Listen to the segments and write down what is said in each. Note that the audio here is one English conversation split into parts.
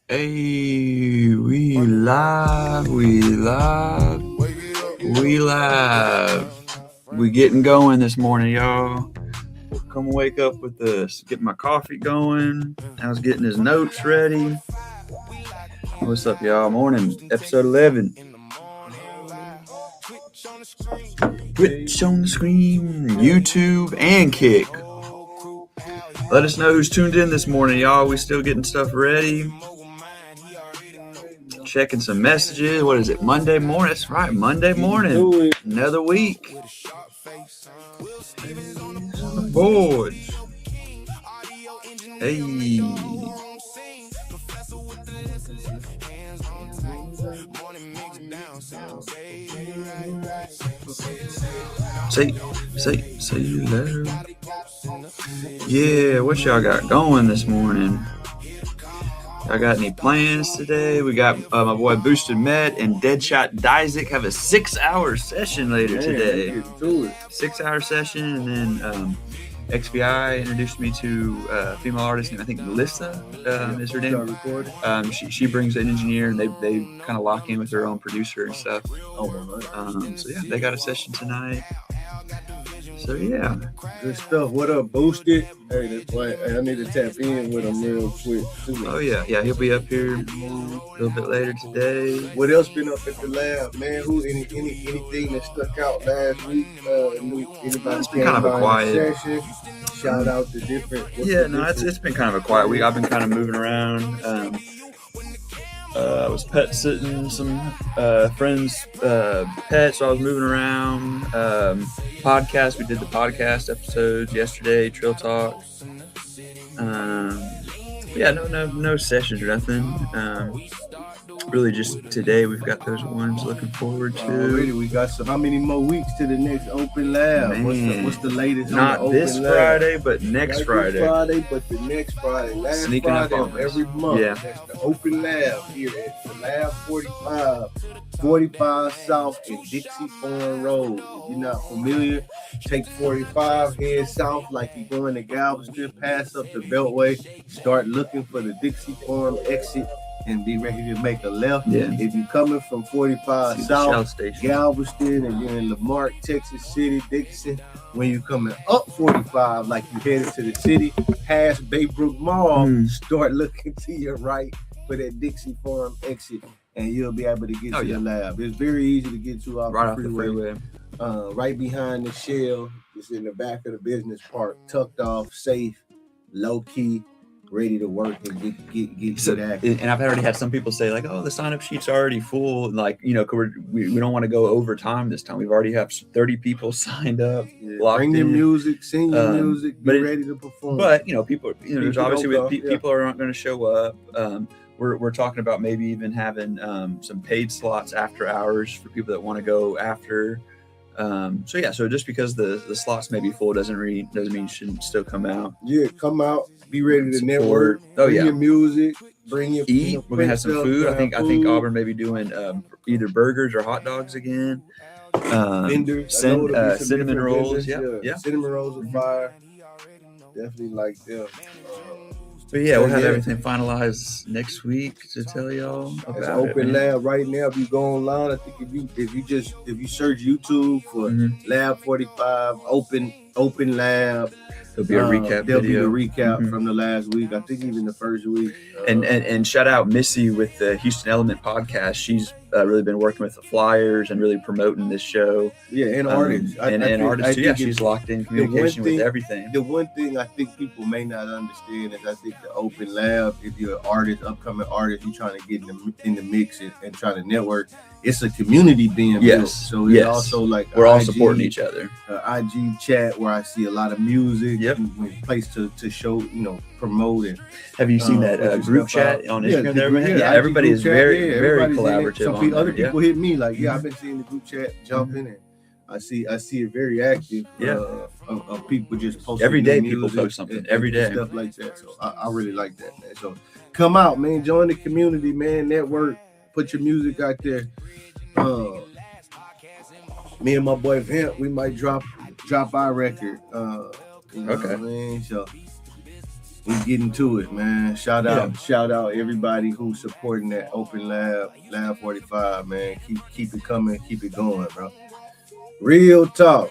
Hey, we live. We getting going this morning, y'all. Come wake up with us. Get my coffee going. I was getting his notes ready. What's up, y'all? Morning, episode 11. Twitch on the screen, YouTube, and Kick. Let us know who's tuned in this morning, y'all. We still getting stuff ready. Checking some messages. What is it? Monday morning. That's right. Monday morning. Another week. Boards. Hey. Say you later. Yeah, what y'all got going this morning? I got any plans today? We got my boy Boosted Met and Deadshot Dizek have a 6-hour session later today. 6-hour session, and then XBI introduced me to a female artist named, I think, Melissa is her name. She brings an engineer, and they kind of lock in with their own producer and stuff. So yeah, they got a session tonight. So yeah, good stuff. What up, Boosted? Hey, that's why I need to tap in with him real quick too. Oh yeah, he'll be up here a little bit later today. What else been up at the lab, man? Anything that stuck out last week? It's been kind of a quiet session. Shout out to different. It's been kind of a quiet week. I've been kind of moving around. I was pet sitting some friends' pets, so I was moving around. Podcast, we did the podcast episodes yesterday, Trail Talk. No sessions or nothing. Really just today we've got those ones looking forward to. Already we got how many more weeks to the next open lab? Man, what's the latest? Not on the this open Friday, lab? but next Friday. But the next Friday. Last Sneaking Friday up on of every month. Yeah. That's the open lab here at the Lab 45 South and Dixie Farm Road. If you're not familiar, take 45, head south like you're going to Galveston, pass up the Beltway, start looking for the Dixie Farm exit, and be ready to make a left. Yeah. If you're coming from 45 South, Galveston, and you're in Lamarck, Texas City, Dixon, when you're coming up 45, like you headed to the city, past Baybrook Mall, start looking to your right for that Dixie Farm exit, and you'll be able to get to the lab. It's very easy to get to off the freeway. Right behind the Shell. It's in the back of the business park, tucked off, safe, low key, ready to work and get active. And I've already had some people say, like, oh, the sign-up sheet's already full. Like, we don't want to go overtime this time. We've already have 30 people signed up. Bring your music, sing your music, be ready to perform. But, people, there's obviously people aren't going to show up. We're talking about maybe even having some paid slots after hours for people that want to go after. So just because the slots may be full doesn't mean you shouldn't still come out. Yeah, come out, be ready to network. Bring your music, bring your eat. We're gonna have some food. I think Auburn may be doing either burgers or hot dogs again. Vendors, cinnamon rolls. Yeah. Cinnamon rolls are fire. Definitely like them. But we'll have everything finalized next week to tell y'all about it's open lab right now. If you go online, I think if you search YouTube for Lab 45 open lab, there'll be a recap. There'll be a recap from the last week. I think even the first week. And shout out Missy with the Houston Element podcast. She's really been working with the flyers and really promoting this show. Yeah, and artists. Artists too. Yeah, she's locked in communication with everything. The one thing I think people may not understand is I think the open lab, if you're an artist, upcoming artist, you're trying to get in the mix and trying to network, it's a community being built. So it's also like we're all supporting each other. IG chat where I see a lot of music. Yep. Place to show, promote it. Have you seen that group chat on Instagram? Yeah, everybody is very collaborative. Other people hit me like, I've been seeing the group chat jumping, and I see it very active. Of people just posting every day. People post something every day, stuff like that. So I really like that, man. So come out, man. Join the community, man. Network. Put your music out there. Me and my boy Vamp, we might drop our record. Okay. What I mean? So we getting to it, man. Shout out everybody who's supporting that open lab 45, man. Keep it coming, keep it going, bro. Real talk,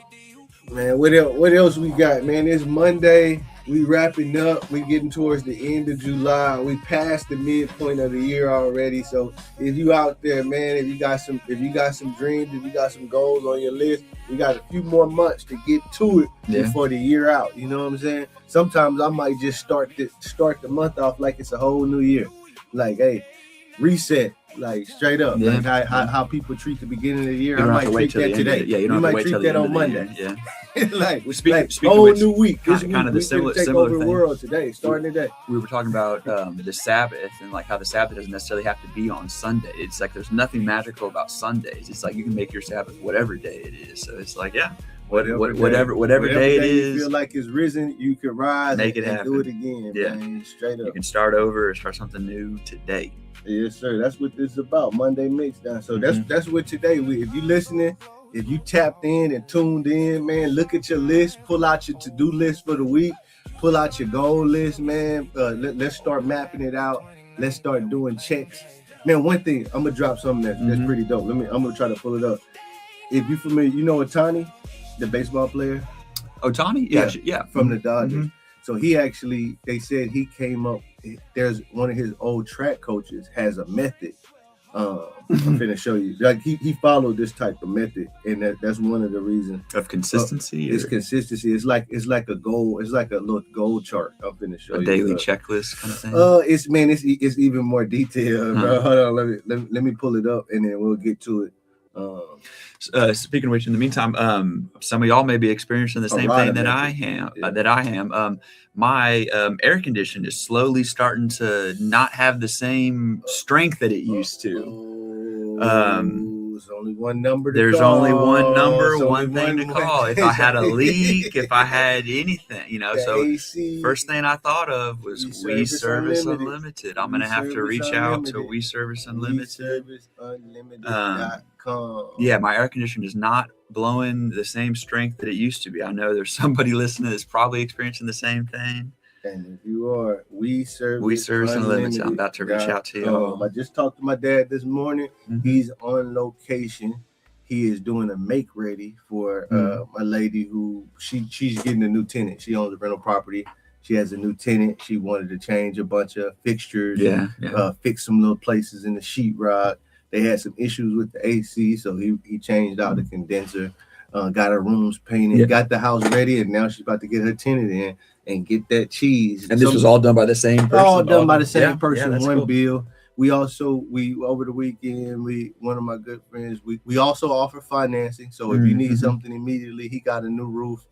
man. What else we got, man? It's Monday. We wrapping up. We getting towards the end of July. We passed the midpoint of the year already. So if you out there, man, if you got some dreams, if you got some goals on your list, we got a few more months to get to it before the year out. You know what I'm saying? Sometimes I might just start the month off like it's a whole new year. Like, hey, reset. Like straight up, like how people treat the beginning of the year. I might treat that today. Yeah, you don't have to wait till the end of the year. Yeah, like speaking whole new week. This kind of the similar over thing. The world today, starting today. We were talking about the Sabbath and like how the Sabbath doesn't necessarily have to be on Sunday. It's like there's nothing magical about Sundays. It's like you can make your Sabbath whatever day it is. So it's like whatever day it is. You feel like it's risen, you can rise, make it happen. Do it again. Yeah, man, straight up. You can start over or start something new today. Yes, sir. That's what this is about. Monday Mixdown. So that's what today. If you listening, if you tapped in and tuned in, man, look at your list. Pull out your to-do list for the week. Pull out your goal list, man. Let's start mapping it out. Let's start doing checks. Man, one thing I'm gonna drop something that's pretty dope. I'm gonna try to pull it up. If you familiar, you know Ohtani, the baseball player. Ohtani, yeah, from the Dodgers. So he actually, they said he came up. There's one of his old track coaches has a method. I'm gonna show you. Like he followed this type of method, and that's one of the reasons of consistency. It's consistency. It's like a goal. It's like a little goal chart. I'm gonna show you a daily checklist kind of thing. It's even more detailed. Bro. Hold on, let me pull it up, and then we'll get to it. Speaking of which, in the meantime, some of y'all may be experiencing the same thing that I am. My air conditioner is slowly starting to not have the same strength that it used to. There's only one number to There's call. only one number, one thing to call. If I had a leak, if I had anything, so AC, first thing I thought of was We Service Unlimited. I'm going to have to reach out to We Service Unlimited. Yeah, my air conditioner is not blowing the same strength that it used to be. I know there's somebody listening that's probably experiencing the same thing. And if you are, We Service Unlimited. I'm about to reach out to you. I just talked to my dad this morning. He's on location. He is doing a make ready for a lady who she's getting a new tenant. She owns a rental property. She has a new tenant. She wanted to change a bunch of fixtures, fix some little places in the sheetrock. They had some issues with the AC, so he changed out the condenser, got her rooms painted, got the house ready, and now she's about to get her tenant in and get that cheese. And this was all done by the same person? All done by the same person, one cool. bill. We over the weekend, one of my good friends, we also offer financing. So if you need something immediately, he got a new roof,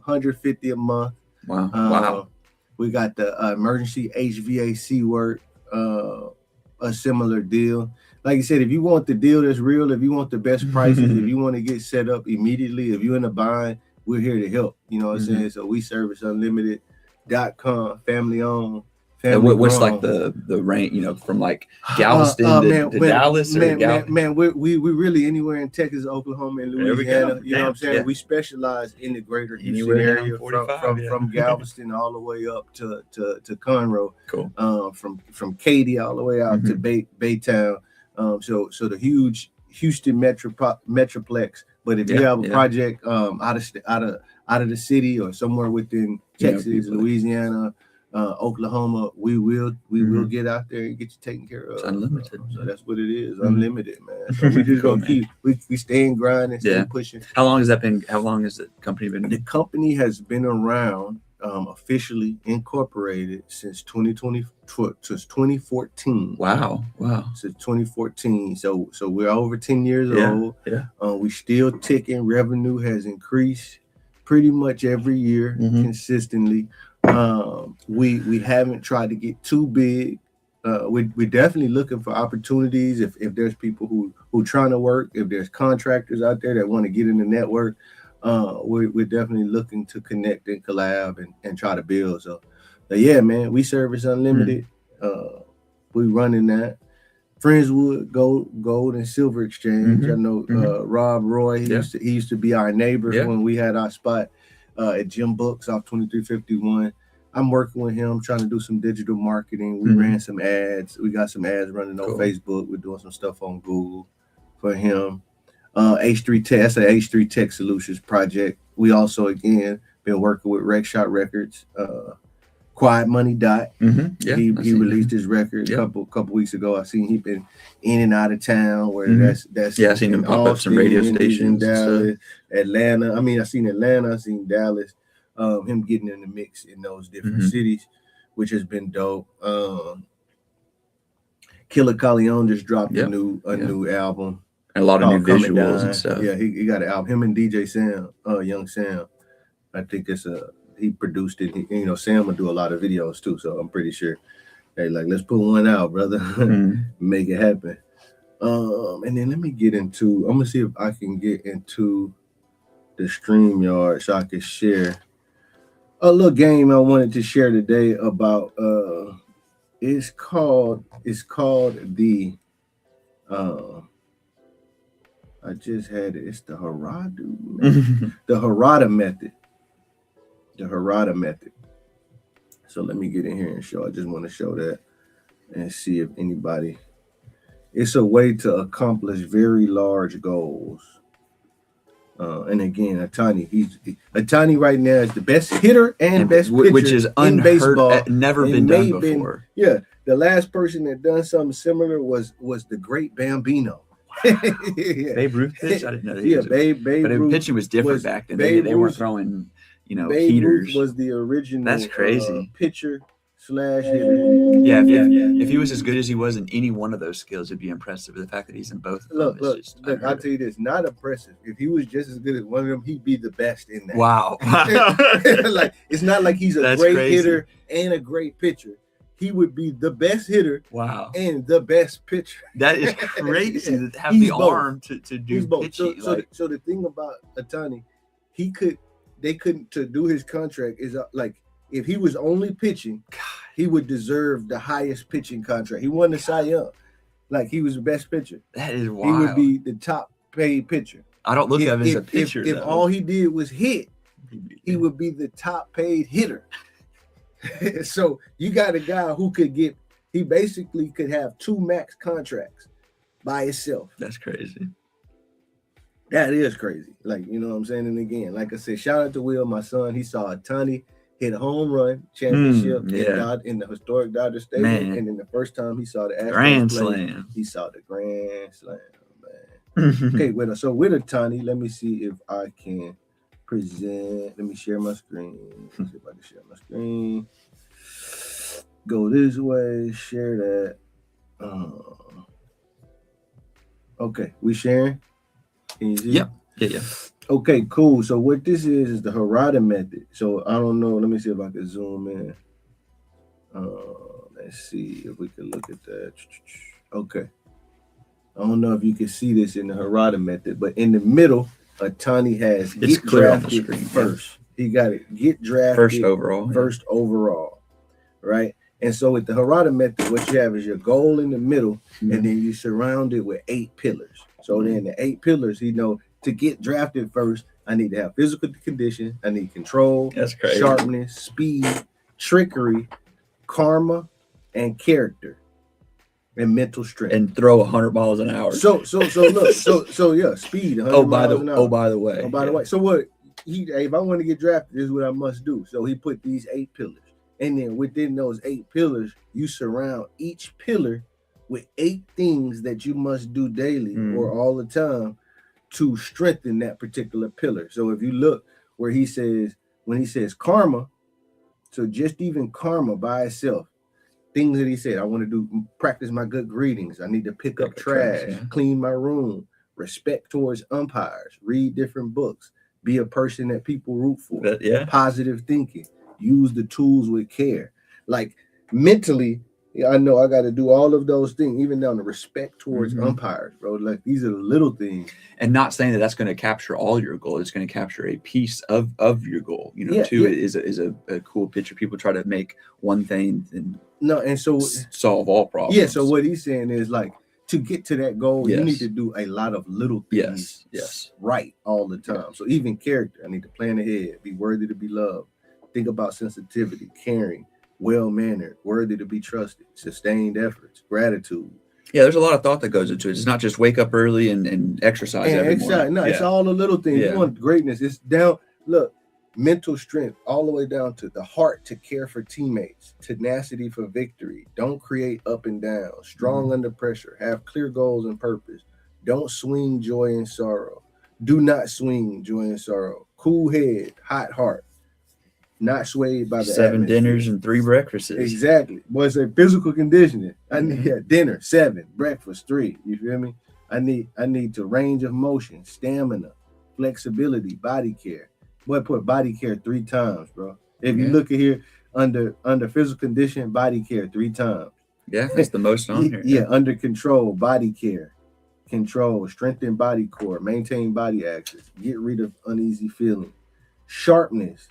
$150 a month. Wow. We got the emergency HVAC work, a similar deal. Like I said, if you want the deal that's real, if you want the best prices, if you want to get set up immediately, if you're in a bind, we're here to help. You know what I'm saying? So WeServiceUnlimited.com, family owned. What's like the range, from like Galveston to Dallas? Man, we really anywhere in Texas, Oklahoma, and Louisiana. You know what I'm saying? Yeah. We specialize in the greater Houston area, from Galveston all the way up to Conroe. Cool. From Katy all the way out to Baytown. So the huge Houston metroplex. But if you have a project out of the city or somewhere within Texas, Louisiana, Oklahoma, we will get out there and get you taken care of. It's unlimited. So that's what it is, unlimited, man. So we just gonna keep we staying grinding, staying pushing. How long has the company been? The company has been around, officially incorporated since 2014. Wow. Since 2014. So we're over 10 years old. Yeah. We still ticking. Revenue has increased pretty much every year consistently. We haven't tried to get too big. We're definitely looking for opportunities. If there's people who trying to work, if there's contractors out there that want to get in the network, we're definitely looking to connect and collab and try to build. So, yeah, man, We Service Unlimited. We running that. Friendswood Gold and Silver Exchange. I know Rob Roy. He used to be our neighbor when we had our spot at Jim Books off 2351. I'm working with him, trying to do some digital marketing. We ran some ads. We got some ads running on Facebook. We're doing some stuff on Google for him. H3 Tech, that's an H3 Tech Solutions project. We also, again, been working with Rec Shot Records. Quiet Money Dot. Yeah, he released his record a couple weeks ago. I seen he been in and out of town. Where that's I seen him pop up some radio stations in Dallas, Atlanta. I mean, I seen Atlanta. I seen Dallas. Him getting in the mix in those different cities, which has been dope. Killer Corleone just dropped a new album. And a lot of new visuals and stuff. Yeah, he got an album. Him and DJ Sam, Young Sam. I think he produced it. Sam will do a lot of videos too, so I'm pretty sure they like, let's put one out, brother. Make it happen. And then let me get into, I'm gonna see if I can get into the StreamYard so I can share a little game I wanted to share today about it's called the I just had it. It's the Haradu method. The Harada method. The Harada method. So let me get in here and show. I just want to show that and see if anybody. It's a way to accomplish very large goals. And again, Atani right now is the best hitter and best pitcher, which is unheard, baseball. Never been done before. The last person that done something similar was the great Bambino. Babe Ruth pitched? I didn't know that. Babe Ruth pitching was different back then. They weren't throwing, Babe heaters. Ruth was the original. That's crazy. Pitcher / hitter. Yeah, if he was as good as he was in any one of those skills, it'd be impressive. But the fact that he's in both of them is just look, I'll tell you this, not impressive. If he was just as good as one of them, he'd be the best in that. Wow. Like, it's not like he's a great hitter and a great pitcher. He would be the best hitter, and the best pitcher. That is crazy to have the arm to do pitching. So the thing about Atani, they couldn't to do his contract is like if he was only pitching, he would deserve the highest pitching contract. He won the Cy Young, like he was the best pitcher. That is wild. He would be the top paid pitcher. I don't look at him as a pitcher. If all he did was hit, he would be the top paid hitter. So you got a guy who he basically could have 2 max contracts by himself. That's crazy. That is crazy. Like, you know what I'm saying? And again, like I said, shout out to Will, my son. He saw Atani hit a home run championship in the historic Dodger Stadium. And then the first time he saw the Astros Grand play, Slam. He saw the Grand Slam, man. Okay, with Atani, let me see if I can present. Let me share my screen. Let's see if I can share my screen. Go this way, share that. Okay, we sharing? Can you see? Yeah. Okay, cool. So what this is the Harada method. So I don't know. Let me see if I can zoom in. Let's see if we can look at that. Okay. I don't know if you can see this in the Harada method, but in the middle, Atani has it's get clear drafted on the screen, first. He got it. Get drafted first overall, right? And so with the Harada method, what you have is your goal in the middle, and then you surround it with 8 pillars. So then the 8 pillars, to get drafted first, I need to have physical condition, I need control, sharpness, speed, trickery, karma, and character. And mental strength, and throw 100 miles an hour. So look, speed. By the way. So what? If I want to get drafted, this is what I must do. So he put these 8 pillars, and then within those 8 pillars, you surround each pillar with 8 things that you must do daily or all the time to strengthen that particular pillar. So if you look where when he says karma, so just even karma by itself. Things that he said, I want to do, practice my good greetings. I need to pick up trash, clean my room, respect towards umpires, read different books, be a person that people root for, positive thinking, use the tools with care. Like mentally, I know I got to do all of those things, even down to respect towards umpires, bro. Like these are the little things. And not saying that that's going to capture all your goal. It's going to capture a piece of your goal. It is a cool picture. People try to make one thing and solve all problems. Yeah. So what he's saying is like to get to that goal, you need to do a lot of little things right all the time. So even character, I need to plan ahead, be worthy to be loved, Think about sensitivity, caring, well-mannered, worthy to be trusted, sustained efforts, gratitude. Yeah, there's a lot of thought that goes into it. It's not just wake up early and exercise every morning. No, it's all the little things. You want greatness. It's down. Look, mental strength all the way down to the heart to care for teammates, tenacity for victory. Don't create up and down. Strong under pressure. Have clear goals and purpose. Don't swing joy and sorrow. Do not swing joy and sorrow. Cool head, hot heart. Not swayed by the 7 atmosphere. dinners and 3 breakfasts. Exactly. Boy, it's a physical conditioning. I need dinner 7, breakfast 3. You feel me? I need to range of motion, stamina, flexibility, body care. Boy, put body care 3 times, bro. If you look at here under physical condition, body care 3 times. Yeah, that's the most on here. Yeah, under control, body care, control, strengthen body core, maintain body axis, get rid of uneasy feeling, sharpness.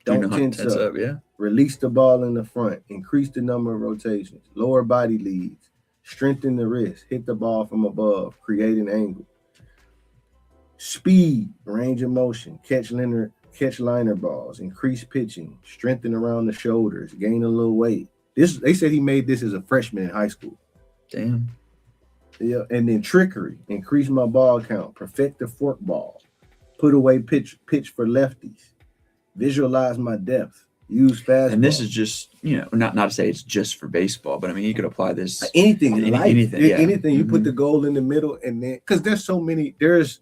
Don't tense up. Release the ball in the front. Increase the number of rotations. Lower body leads. Strengthen the wrist. Hit the ball from above. Create an angle. Speed. Range of motion. Catch liner balls. Increase pitching. Strengthen around the shoulders. Gain a little weight. They said he made this as a freshman in high school. Damn. Yeah, and then trickery. Increase my ball count. Perfect the fork ball. Put away pitch for lefties. Visualize my depth. Use fastball. And this is just, not to say it's just for baseball, but I mean, you could apply this anything in life. Anything. You put the goal in the middle, and then because there's so many, there's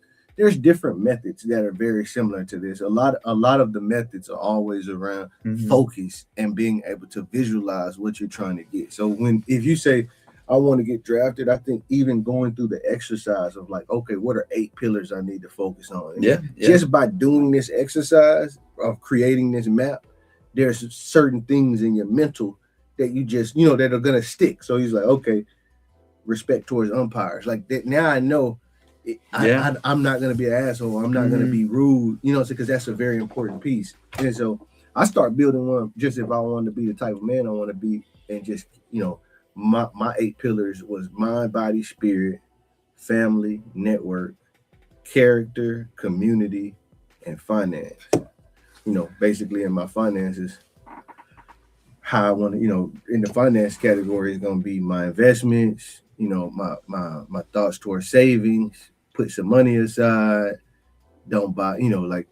different methods that are very similar to this. A lot of the methods are always around focus and being able to visualize what you're trying to get. So if you say, I want to get drafted, I think even going through the exercise of like, okay, what are 8 pillars I need to focus on? And just by doing this exercise of creating this map, there's certain things in your mental that you just, that are going to stick. So he's like, okay, respect towards umpires. Like that. Now I know I'm not going to be an asshole. I'm not going to be rude, because that's a very important piece. And so I start building one just if I want to be the type of man I want to be, and just, my 8 pillars was mind, body, spirit, family, network, character, community, and finance. Basically in my finances, how I want to, in the finance category is going to be my investments, my thoughts towards savings, put some money aside, don't buy, like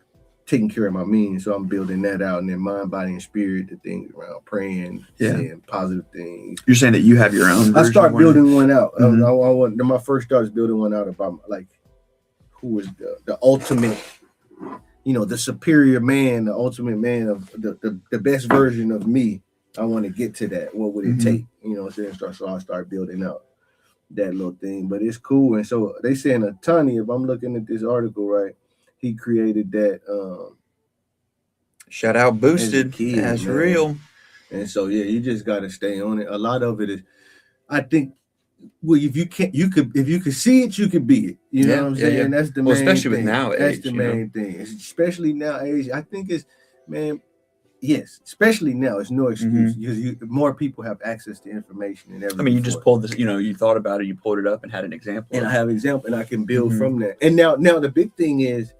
taking care of my means. So I'm building that out. And then mind, body, and spirit, the things around praying, saying positive things. You're saying that you have your own version? I start building one out. My first thought is building one out about like who was the ultimate, the superior man, the ultimate man of the best version of me. I want to get to that. What would it take? So I start building out that little thing. But it's cool. And so they saying Otani, if I'm looking at this article right, he created that shout out boosted. That's real. And so you just gotta stay on it. A lot of it is, I think, well, if you could see it, you could be it. You know what I'm saying? That's the main especially thing. With nowadays. That's the main thing. Especially nowadays. I think it's, man, yes, especially now, it's no excuse because more people have access to information and everything. I mean, you just pulled this, you thought about it, you pulled it up and had an example. And I have an example, and I can build from that. And now the big thing is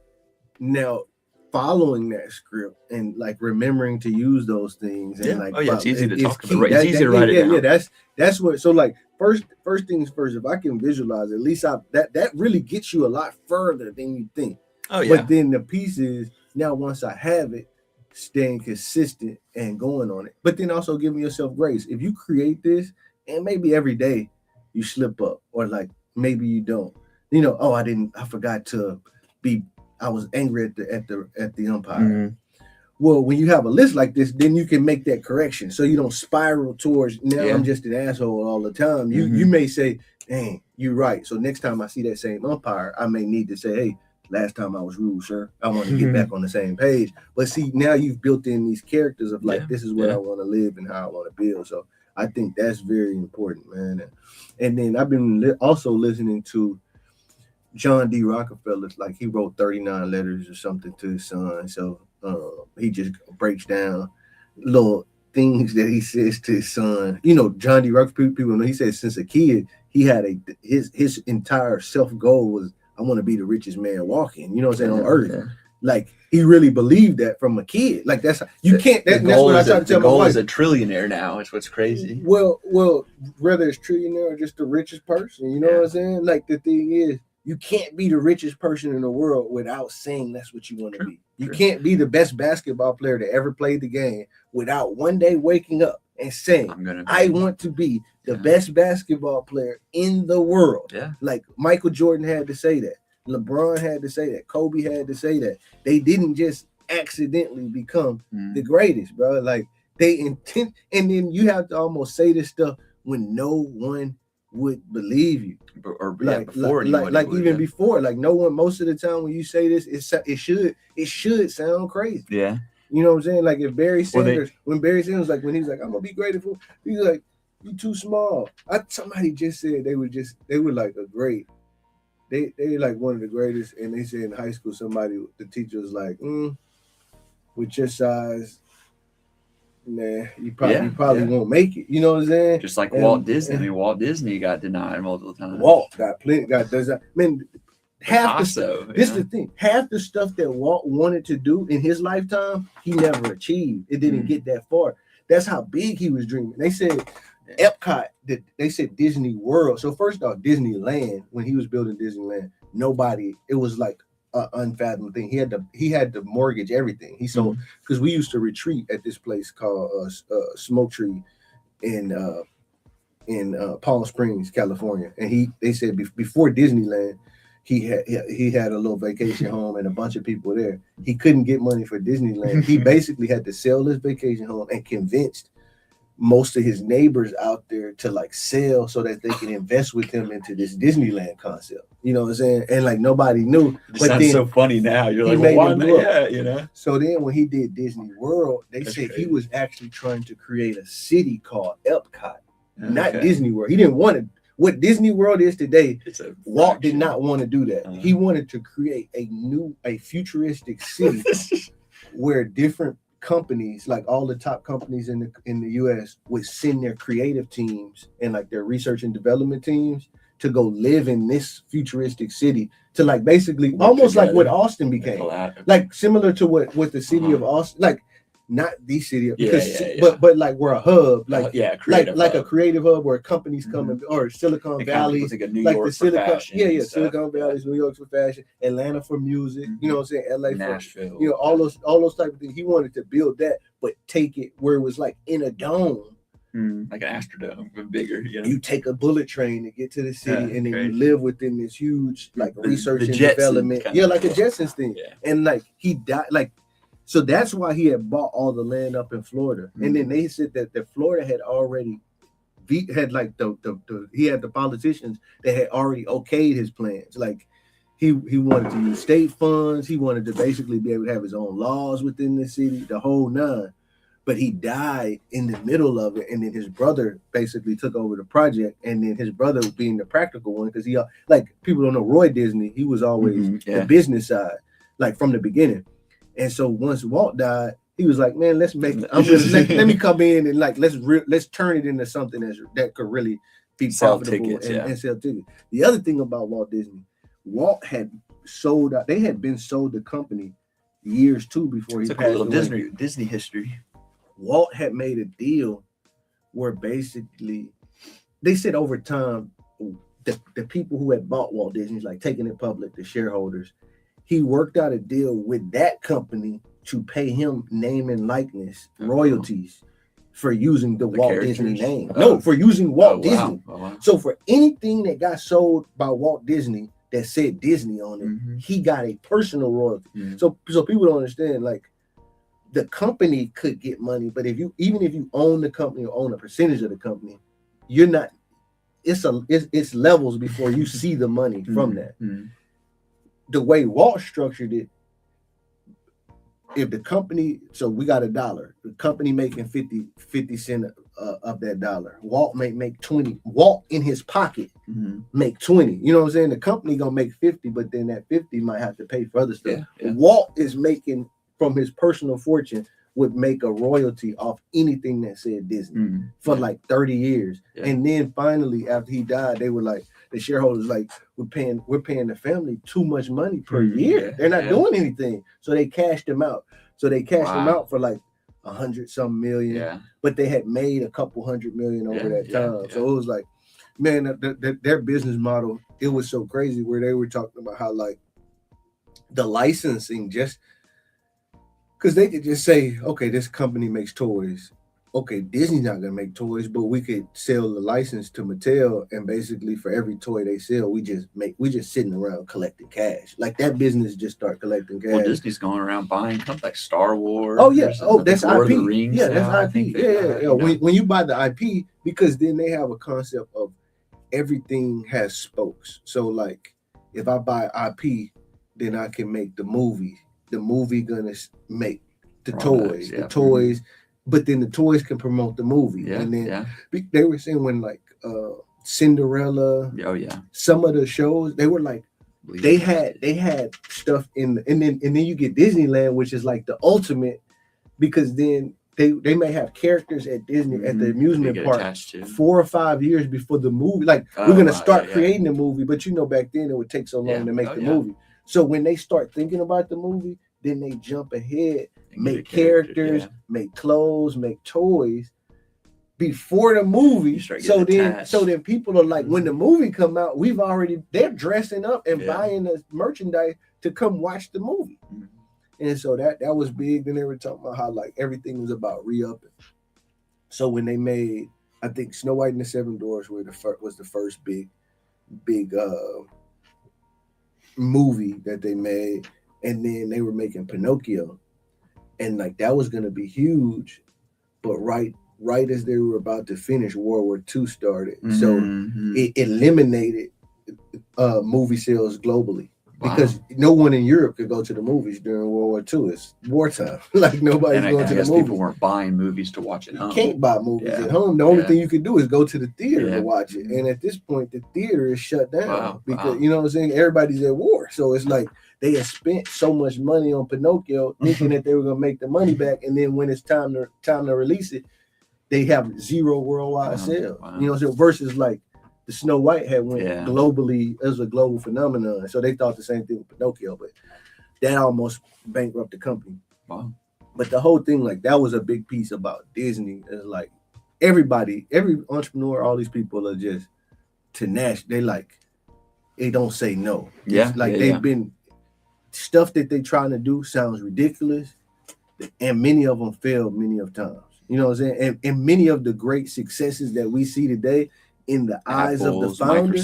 now following that script and like remembering to use those things. And it's easy to talk about. It's easy to write it down. Yeah, that's what. So like first things first. If I can visualize, at least that really gets you a lot further than you think. Oh yeah. But then the piece is now once I have it, staying consistent and going on it. But then also giving yourself grace. If you create this and maybe every day you slip up or like maybe you don't. I forgot to be. I was angry at the umpire. Well, when you have a list like this, then you can make that correction so you don't spiral towards I'm just an asshole all the time. You may say, dang, you're right. So next time I see that same umpire, I may need to say, hey, last time I was rude, sir. I want to get back on the same page. But see, now you've built in these characters of like, this is what I want to live and how I want to build. So I think that's very important, man. And then I've been also listening to John D. Rockefeller, like he wrote 39 letters or something to his son. So he just breaks down little things that he says to his son. John D. Rockefeller, people know he said since a kid, he had his entire self goal was, I want to be the richest man walking, on earth. Like he really believed that from a kid. Like that's you can't. That's what I try to tell my wife. The goal is a trillionaire now. It's what's crazy. Well, whether it's trillionaire or just the richest person, you know what I'm saying? Like the thing is, you can't be the richest person in the world without saying that's what you want to be. You can't be the best basketball player that ever played the game without one day waking up and saying, I want to be the best basketball player in the world. Yeah. Like Michael Jordan had to say that. LeBron had to say that. Kobe had to say that. They didn't just accidentally become the greatest, bro. Like they intend, and then you have to almost say this stuff when no one would believe you, or before, like no one. Most of the time when you say this, it should sound crazy. Yeah, you know what I'm saying. Like if Barry Sanders, when Barry Sanders, like when he's like, I'm gonna be great at football, he's like, you too small. Somebody just said they were like a great. They like one of the greatest, and they said in high school, the teacher was like, with your size, man, you probably won't make it. You know what I'm saying? Just like Walt Disney. I mean, Walt Disney got denied multiple times. Walt got plenty. This is the thing. Half the stuff that Walt wanted to do in his lifetime, he never achieved. It didn't get that far. That's how big he was dreaming. They said Epcot, they said Disney World. So first off, Disneyland, when he was building Disneyland, it was like an unfathomable thing. He had to mortgage everything. He sold, because we used to retreat at this place called Smoke Tree in Palm Springs, California. And they said before Disneyland, he had a little vacation home and a bunch of people there. He couldn't get money for Disneyland. He basically had to sell his vacation home and convinced most of his neighbors out there to like sell so that they can invest with him into this Disneyland concept. You know what I'm saying? And like nobody knew. It sounds so funny now. You're like, well, why not? Yeah, you know. So then when he did Disney World, they said he was actually trying to create a city called Epcot, not Disney World. He didn't want to. What Disney World is today, Walt did not want to do that. He wanted to create a futuristic city where different companies, like all the top companies in the US, would send their creative teams and like their research and development teams to go live in this futuristic city, to like basically almost like what Austin became, like similar to what the city of Austin, like not the city, but like we're a hub, like a creative hub where companies come in, or Silicon Valley, like a New York for fashion, Silicon Valley, New York for fashion, Atlanta for music, you know what I'm saying, LA Nashville, for, all those type of things. He wanted to build that, but take it where it was like in a dome. Like an Astrodome, but bigger. You take a bullet train to get to the city, and then you live within this huge like research and development. Like a Jetsons thing. And like he died, like, so that's why he had bought all the land up in Florida. And then they said that Florida had already had like he had the politicians that had already okayed his plans. Like he wanted to use state funds. He wanted to basically be able to have his own laws within the city, the whole nine. But he died in the middle of it, and then his brother basically took over the project. And then his brother being the practical one, because he, like, people don't know Roy Disney, he was always the business side, like from the beginning. And so once Walt died, he was like, "Man, let me come in and like let's turn it into something that could really be profitable and sell tickets." The other thing about Walt Disney, Walt had sold out. They had been sold the company years too before he passed away. A little Disney history. Walt had made a deal where basically they said over time, the people who had bought Walt Disney, like taking it public, the shareholders, he worked out a deal with that company to pay him name and likeness royalties for using the Walt Disney name. No, for using Walt Disney. Wow. So for anything that got sold by Walt Disney that said Disney on it, he got a personal royalty. So people don't understand, like, the company could get money, but even if you own the company or own a percentage of the company, you're not. It's levels before you see the money from that. The way Walt structured it, if the company, so we got $1, the company making 50 cents of that dollar, Walt may make 20. Walt in his pocket make 20. You know what I'm saying? The company gonna make 50, but then that 50 might have to pay for other stuff. Walt is making, from his personal fortune, would make a royalty off anything that said Disney for like 30 years. And then finally, after he died, they the shareholders like we're paying the family too much money per year. They're not doing anything, so they cashed them out. So they cashed them out for like 100-some million, but they had made a couple $100 million over that time. So it was like, man, their business model, it was so crazy where they were talking about how like the licensing, just because they could just say, okay, this company makes toys. Okay, Disney's not gonna make toys, but we could sell the license to Mattel, and basically for every toy they sell, we just sitting around collecting cash. Like that business just start collecting cash. Well, Disney's going around buying companies like Star Wars. Oh yeah, that's Lord IP. Of the Rings yeah, now, that's IP. Yeah. When you buy the IP, because then they have a concept of everything has spokes. So like, if I buy IP, then I can make the movie. The movie gonna make the toys. The toys. But then the toys can promote the movie. And then they were saying when like Cinderella, some of the shows, they were like they had stuff and then you get Disneyland, which is like the ultimate, because then they may have characters at Disney at the amusement park 4 or 5 years before the movie. Like we're gonna start creating the movie, but back then it would take so long to make the movie. So when they start thinking about the movie, then they jump ahead, make characters, make clothes, make toys before the movie. So then people are like, when the movie come out, they're dressing up and buying the merchandise to come watch the movie. And so that was big. Then they were talking about how like everything was about re-upping. So when they made, I think Snow White and the Seven Dwarfs was the first big movie that they made. And then they were making Pinocchio, and like that was gonna be huge, but right as they were about to finish, World War II started, so it eliminated movie sales globally because no one in Europe could go to the movies during World War II. It's wartime, like nobody's going to the movies. People weren't buying movies to watch at home. You can't buy movies at home. The only thing you can do is go to the theater to watch it, and at this point, the theater is shut down because you know what I'm saying. Everybody's at war, so it's like. They had spent so much money on Pinocchio thinking that they were going to make the money back. And then when it's time to release it, they have zero worldwide sales. You know, so versus like the Snow White had went globally as a global phenomenon. So they thought the same thing with Pinocchio, but that almost bankrupted the company. Wow. But the whole thing, like that was a big piece about Disney. Is like every entrepreneur, all these people are just tenacious. They don't say no. They've been. Stuff that they trying to do sounds ridiculous, and many of them fail many of times. You know what I'm saying? And many of the great successes that we see today in the eyes of the founder,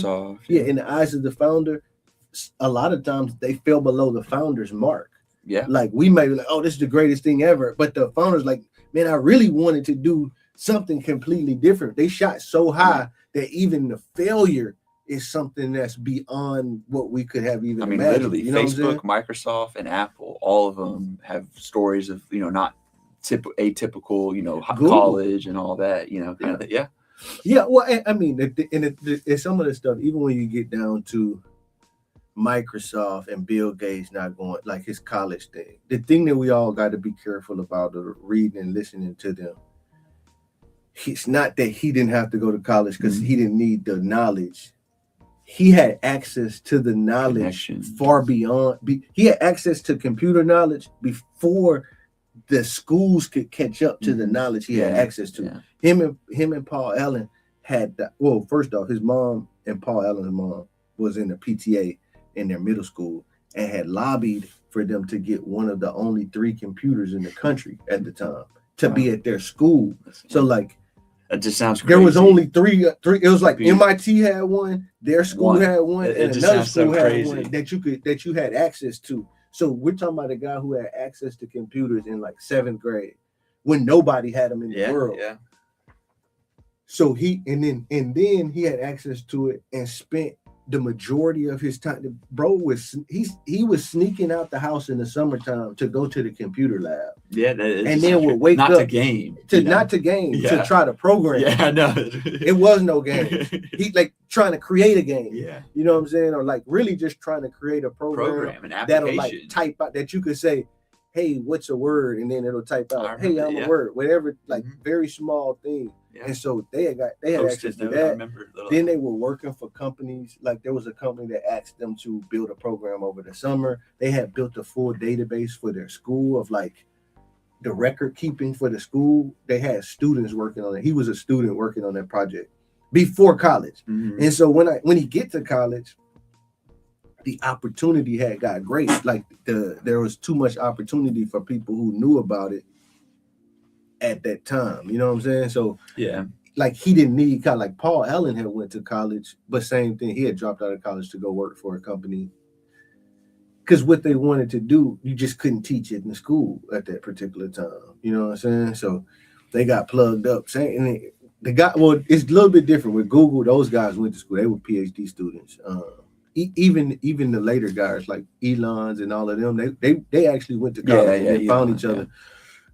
in the eyes of the founder, a lot of times they fell below the founder's mark. Yeah. Like we may be like, oh, this is the greatest thing ever. But the founder's like, man, I really wanted to do something completely different. They shot so high that even the failure is something that's beyond what we could have even imagined. Literally, Facebook, Microsoft, and Apple, all of them have stories of, not atypical, college and all that, kind of, Yeah, well, I mean, and some of the stuff, even when you get down to Microsoft and Bill Gates not going, like his college thing, the thing that we all got to be careful about reading and listening to them, it's not that he didn't have to go to college because he didn't need the knowledge. He had access to the knowledge far beyond. He had access to computer knowledge before the schools could catch up to the knowledge he had access to. Him and Paul Allen had that. Well, first off, his mom and Paul Allen's mom was in the PTA in their middle school and had lobbied for them to get one of the only 3 computers in the country at the time to be at their school. So like. That just sounds crazy. There was only three. It was like MIT had one, their school had one, and another school had one that you had access to. So we're talking about a guy who had access to computers in like 7th grade when nobody had them in the world. Yeah. So he had access to it and spent the majority of his time. Bro he was sneaking out the house in the summertime to go to the computer lab. Yeah, and then would wake up not to game, to try to program. Yeah, I know. It was no game. He like trying to create a game. Yeah, you know what I'm saying, or like really just trying to create a program an application that'll like type out that you could say, "Hey, what's a word?" and then it'll type out, "Hey, I'm a word." Whatever, like very small thing. Yeah. And so they had access to that. Then they were working for companies. Like there was a company that asked them to build a program over the summer. They had built a full database for their school of like the record keeping for the school. They had students working on it. He was a student working on that project before college. Mm-hmm. And so when he get to college, the opportunity had got great. Like there was too much opportunity for people who knew about it at that time. You know what I'm saying? So yeah, like he didn't need college. Like Paul Allen had went to college, but same thing. He had dropped out of college to go work for a company. Because what they wanted to do, you just couldn't teach it in school at that particular time. You know what I'm saying? So they got plugged up. It's a little bit different with Google. Those guys went to school. They were PhD students. Even the later guys like Elon's and all of them, they actually went to college and they found each other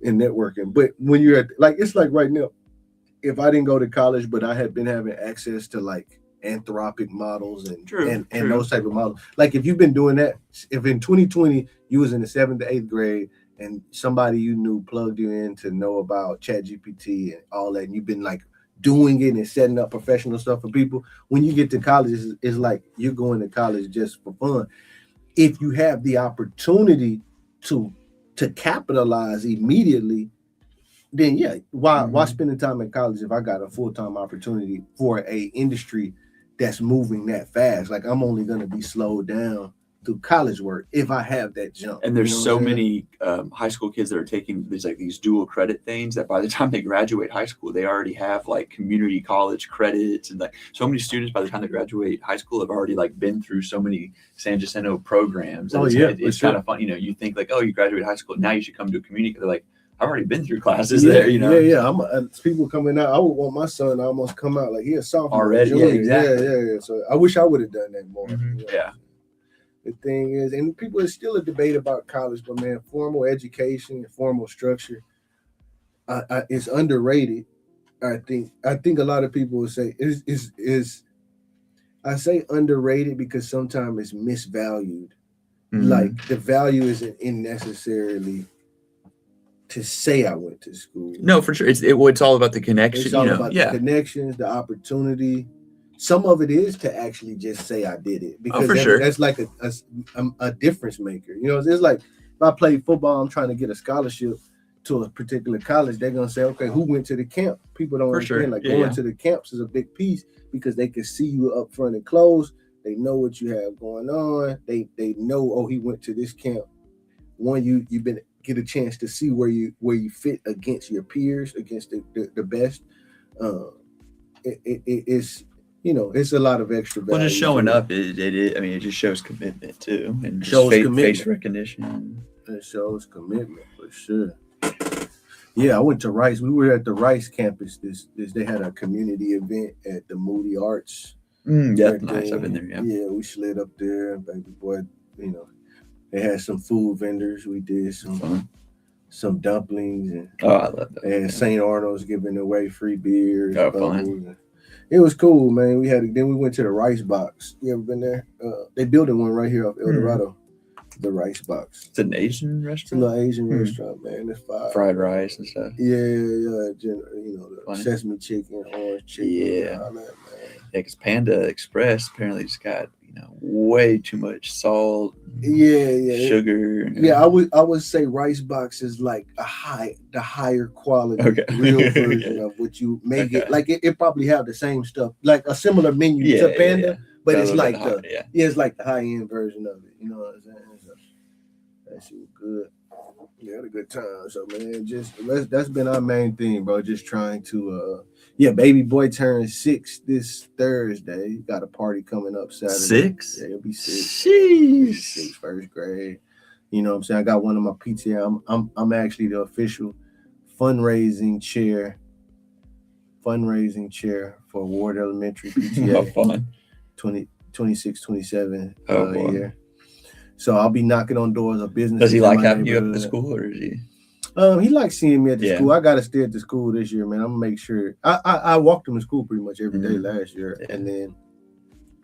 in networking. But when you're at it's like right now, if I didn't go to college, but I had been having access to like Anthropic models and those type of models. Like if you've been doing that, if in 2020 you was in the 7th to 8th grade and somebody you knew plugged you in to know about ChatGPT and all that, and you've been like doing it and setting up professional stuff for people, when you get to college, it's like you're going to college just for fun. If you have the opportunity to capitalize immediately, then why spending time in college if I got a full-time opportunity for a industry that's moving that fast? Like I'm only going to be slowed down through college work if I have that jump. And there's so many high school kids that are taking these dual credit things that by the time they graduate high school, they already have like community college credits, and like so many students by the time they graduate high school have already like been through so many San Jacinto programs. And it's kind of fun. You know, you think like, oh, you graduate high school, now you should come to a community. They're like, I've already been through classes there, you know. Yeah. People coming out. I would want my son to almost come out like he a sophomore already. Junior. Yeah, exactly. Yeah. So I wish I would have done that more. Mm-hmm. You know? Yeah. The thing is, and people is still a debate about college, but man, formal education and formal structure, is underrated. I think a lot of people would say is. I say underrated because sometimes it's misvalued. Mm-hmm. Like the value isn't necessarily to say I went to school. No, for sure. It's all about the connection. It's all about the connections, the opportunity. Some of it is to actually just say I did it because that's like a difference maker. You know, it's like if I play football, I'm trying to get a scholarship to a particular college. They're gonna say, okay, who went to the camp? People don't understand. Like going to the camps is a big piece because they can see you up front and close. They know what you have going on. They know, oh, he went to this camp. One, you've been get a chance to see where you fit against your peers, against the best. It's it's a lot of extra value. Well, just showing up, it just shows commitment too, and shows face recognition. It shows commitment for sure. Yeah, I went to Rice. We were at the Rice campus. They had a community event at the Moody Arts. Nice. I've been there. Yeah, we slid up there, baby boy. They had some food vendors. We did some dumplings, and I love that. And St. Arnold's giving away free beers. Oh, fun. It was cool, man. Then we went to the Rice Box. You ever been there? They building one right here off El Dorado. The Rice Box. It's an Asian restaurant. It's a little Asian restaurant, man. It's fried rice and stuff. Yeah. The sesame chicken, orange chicken. Yeah. All that, man. Yeah, because Panda Express apparently just got way too much salt. Yeah. Sugar. Yeah, I would say Rice Box is like the higher quality, real version of what you may get. Like it probably have the same stuff, like a similar menu to Panda, but it's like it's like the high end version of it. You know what I'm saying? So that shit was good. Yeah, had a good time. So man, that's been our main thing, bro. Just trying to baby boy turns 6 this Thursday. Got a party coming up Saturday. 6? Yeah, he'll be 6. Sheesh. 6, first grade. You know what I'm saying? I got one of my PTA. I'm actually the official fundraising chair for Ward Elementary PTA. Fun. 26, 27 year. So I'll be knocking on doors of business. Does he like having you up at the school, or is he? He likes seeing me at the school. I got to stay at the school this year, man. I'm gonna make sure. I walked him to school pretty much every day last year, and then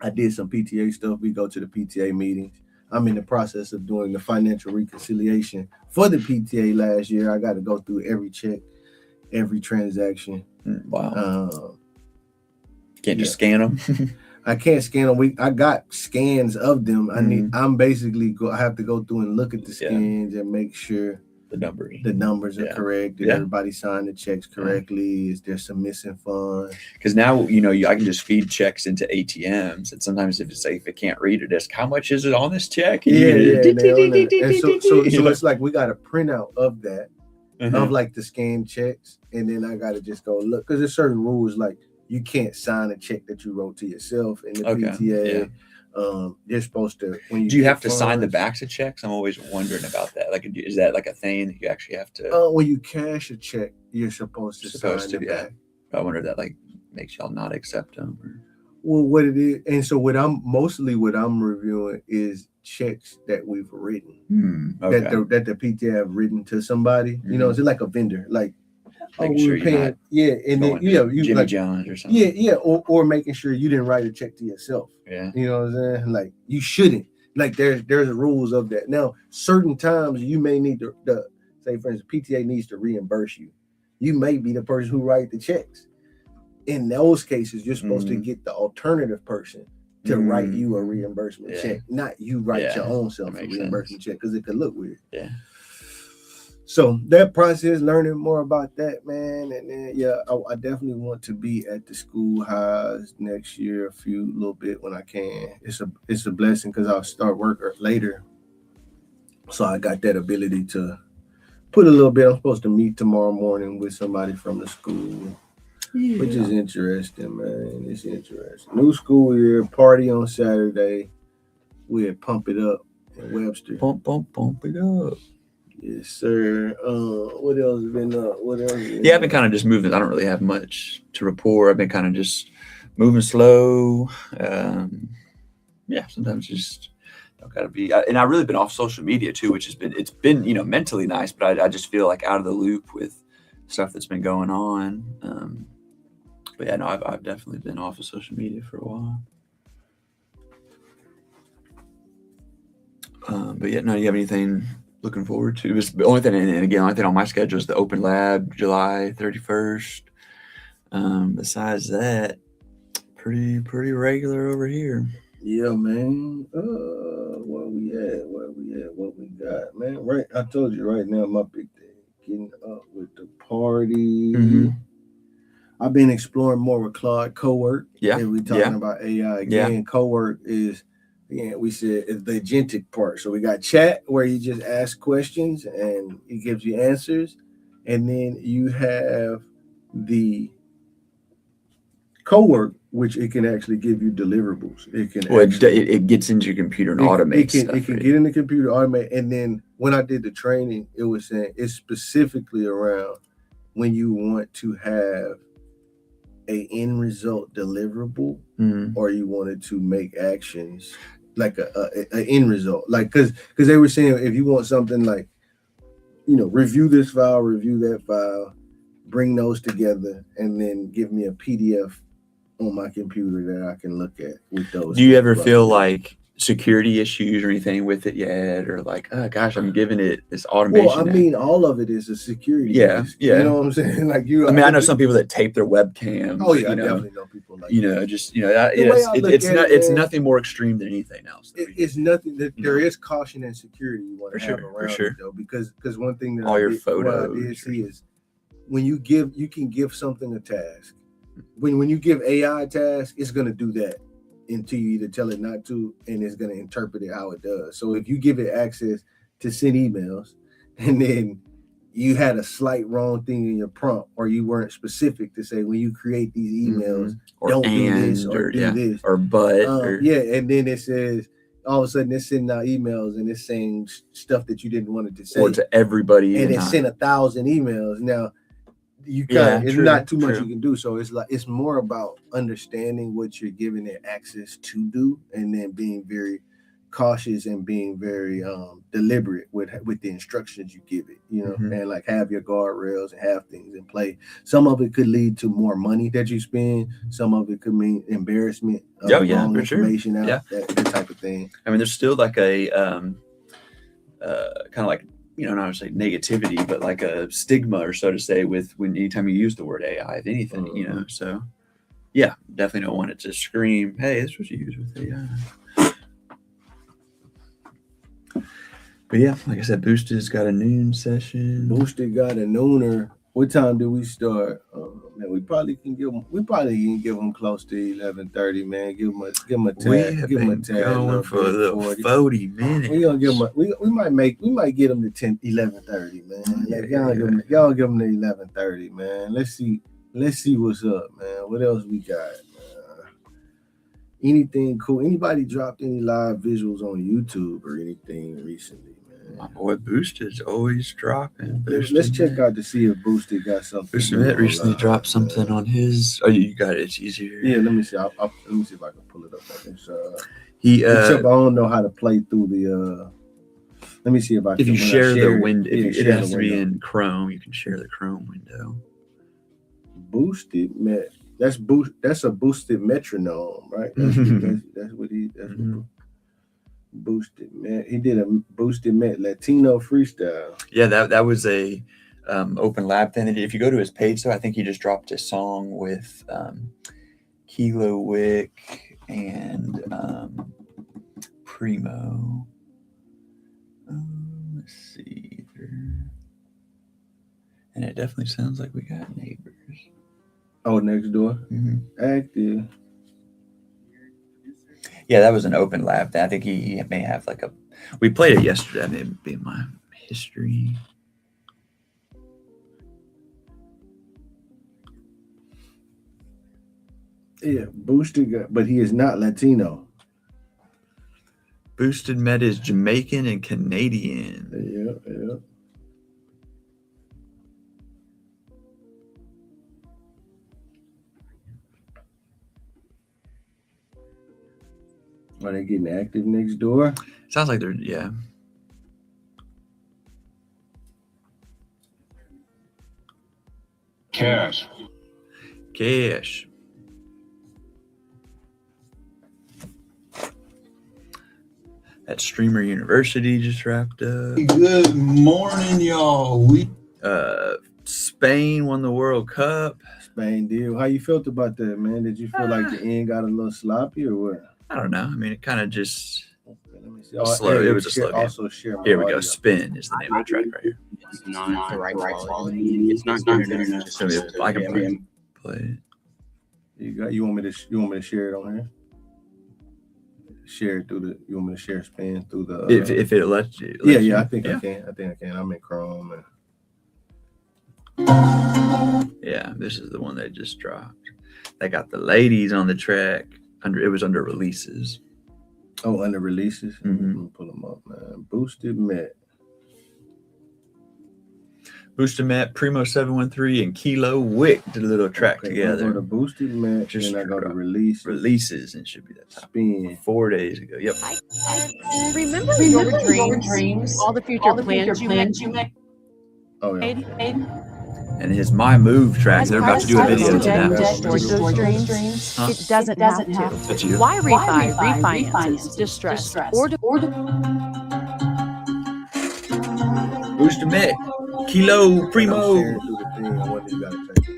I did some PTA stuff. We go to the PTA meetings. I'm in the process of doing the financial reconciliation for the PTA last year. I got to go through every check every transaction. Wow. Can't just scan them. I can't scan them. I got scans of them. I have to go through and look at the scans and make sure the numbers are correct. Did everybody sign the checks correctly? Is there some missing funds? Because now, I can just feed checks into ATMs. And sometimes if it can't read it, it's how much is it on this check? And And so it's like we got a printout of that, of like the scanned checks. And then I got to just go look. Because there's certain rules like you can't sign a check that you wrote to yourself in the PTA. Yeah. You're supposed to. Do you have to sign the backs of checks? I'm always wondering about that. Like, is that like a thing that you actually have to? When you cash a check, you're supposed to sign the back. I wonder if that like makes y'all not accept them. Well, what it is, and so what I'm reviewing is checks that we've written that the PTA have written to somebody. It's like a vendor, like. Making sure you're not and then you Jimmy like, John's or something. Or making sure you didn't write a check to yourself. Yeah, you know what I'm saying? Like you shouldn't. Like there's rules of that. Now, certain times you may need to say, for instance, PTA needs to reimburse you. You may be the person who write the checks. In those cases, you're supposed to get the alternative person to write you a reimbursement check, not you write your own self a reimbursement check because it could look weird. Yeah. So that process, learning more about that, man, and then I definitely want to be at the schoolhouse next year, a little bit when I can. It's a blessing because I'll start work later, so I got that ability to put a little bit. I'm supposed to meet tomorrow morning with somebody from the school, which is interesting, man. It's interesting. New school year, party on Saturday. We'll pump it up in Webster. Pump it up. Yes, sir. What else has been up? I've been kind of just moving. I don't really have much to report. I've been kind of just moving slow. Sometimes just don't gotta be. And I've really been off social media too, which it's been mentally nice, but I just feel like out of the loop with stuff that's been going on. I've definitely been off of social media for a while. Do you have anything looking forward to? It was the only thing, and again, the only thing on my schedule is the open lab, July 31st. Besides that, pretty regular over here. Yeah, man. Where we at? What we got, man? Right, I told you right now, my big thing, getting up with the party. I've been exploring more with Claude Cowork. Yeah, and we talking about AI again. Yeah. Cowork is. We said it's the agentic part. So we got chat where you just ask questions and it gives you answers. And then you have the Cowork, which it can actually give you deliverables. It gets into your computer and automates stuff. It can get in the computer, automate. And then when I did the training, it was saying it's specifically around when you want to have a end result deliverable or you wanted to make actions like a end result, like because they were saying if you want something like review this file, review that file, bring those together and then give me a PDF on my computer that I can look at with those. Do you ever feel like security issues or anything with it yet, or like, oh gosh, I'm giving it this automation? Well, I mean, all of it is a security. Yeah. You know what I'm saying? Like I know some people that tape their webcams. Oh yeah, I definitely know people like it's nothing more extreme than anything else. It's nothing that there is caution and security you want to have around it though, because one thing that all your photos what I did see is when you can give something a task. When you give AI a task, it's gonna do that until you either tell it not to, and it's going to interpret it how it does. So if you give it access to send emails and then you had a slight wrong thing in your prompt, or you weren't specific to say when you create these emails, don't do this or do this or but and then it says all of a sudden it's sending out emails and it's saying stuff that you didn't want it to say or to everybody, and it sent 1,000 emails. Now you got it's not too much you can do. So it's more about understanding what you're giving it access to do, and then being very cautious and being very deliberate with the instructions you give it, and like have your guardrails and have things in play. Some of it could lead to more money that you spend. Some of it could mean embarrassment of wrong information out, that type of thing. I mean, there's still like a kind of like not say negativity, but like a stigma or so to say with anytime you use the word AI, if anything, so yeah, definitely don't want it to scream, hey, this is what you use with AI. But yeah, like I said, Boosted's got a noon session. Boosted got a nooner. What time do we start? Man, we probably can give them close to 11:30, man. Give them a tag. Give them a tag. Going for a little 40 minutes. We gonna give them. We might get them to 11:30, man. Like, y'all give them to 11:30, man. Let's see what's up, man. What else we got, man? Anything cool? Anybody dropped any live visuals on YouTube or anything recently? My boy Boosted's always dropping. Let's check out to see if Boosted got something. Boosted Met recently dropped something on his. Oh, you got it. It's easier. Yeah, let me see. Let me see if I can pull it up on this. Except I don't know how to play through the. Let me see if I can. If you share the window, it has to be in Chrome. You can share the Chrome window. Boosted Met. That's a Boosted metronome, right? That's what he. That's what Boosted Met. He did a Boosted Met Latino freestyle. Yeah, that was a open lab thing. If you go to his page, though, I think he just dropped a song with Kilo Wick and Primo. Let's see. And it definitely sounds like we got neighbors. Oh, next door. Active. Yeah, that was an open lab. I think he may have like we played it yesterday. Maybe be my history. Yeah, Boosted, but he is not Latino. Boosted Met is Jamaican and Canadian. Yeah. Are they getting active next door? Sounds like they're, yeah. Cash. That Streamer University just wrapped up. Good morning, y'all. Spain won the World Cup. Spain did. How you felt about that, man? Did you feel like the end got a little sloppy or what? I don't know. I mean, it kind of just let me see. slow. It was a slow game. Also share Here we go. Spin is the name of the track right here. It's not the right quality. It's not good enough. So I can play it. You want me to share it on here? Share it through the. You want me to share Spin through the? If it lets you. Yeah. I think I can. I'm in Chrome. Yeah, this is the one they just dropped. They got the ladies on the track. It was under releases. Oh, under releases? Mm-hmm. Let me pull them up, man. Boosted Met, Primo 713, and Kilo Wick did a little track together. I go to Boosted Met, just and I go to releases, and it should be that top. Spin 4 days ago. Yep. Remember your dreams, all the future plans you made. Oh yeah. And his My Move track, they're about to do a video to that. It doesn't have to. That's you. Why refinance, distress, or Boosted Met, Kilo, Primo. Share it through the thing. I wonder you gotta take it.